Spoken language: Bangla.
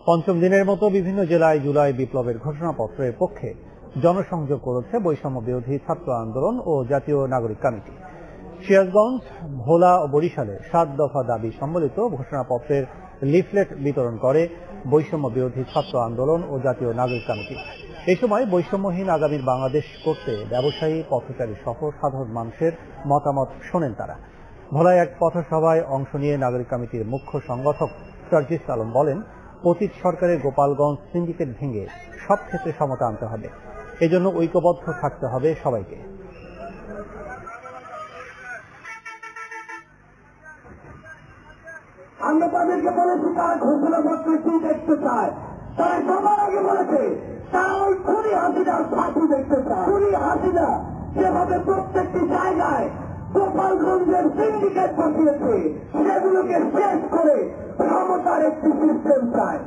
পঞ্চম দিনের মতো বিভিন্ন জেলায় জুলাই বিপ্লবের ঘোষণাপত্রের পক্ষে জনসংযোগ করেছে বৈষম্য বিরোধী ছাত্র আন্দোলন ও জাতীয় নাগরিক কমিটি। সিরাজগঞ্জ, ভোলা ও বরিশালে 7 দফা দাবি সম্বলিত ঘোষণাপত্রের লিফলেট বিতরণ করে বৈষম্য বিরোধী ছাত্র আন্দোলন ও জাতীয় নাগরিক কমিটি। এই সময় বৈষম্যহীন আগামীর বাংলাদেশ করতে ব্যবসায়ী, পথচারী সহ সাধারণ মানুষের মতামত শোনেন তারা। ভোলায় এক পথসভায় অংশ নিয়ে নাগরিক কমিটির মুখ্য সংগঠক সার্জিস আলম বলেন, অতীত সরকারের গোপালগঞ্জ সিন্ডিকেট ভেঙে সব ক্ষেত্রে সমতা আনতে হবে। এজন্য ঐক্যবদ্ধ থাকতে হবে সবাইকে। আমরা তাদেরকে বলেছি তারা ঘোষণাপত্র কি দেখতে চায়। তারা সবার আগে বলেছে তারা ওই খুনি হাসিনার ফাঁসি দেখতে চায়। খুনি হাসিনা যেভাবে প্রত্যেকটি জায়গায় গোপালগঞ্জের সিন্ডিকেট বসিয়েছে সেগুলোকে শেষ করে ক্ষমতার একটি সিস্টেম চায়।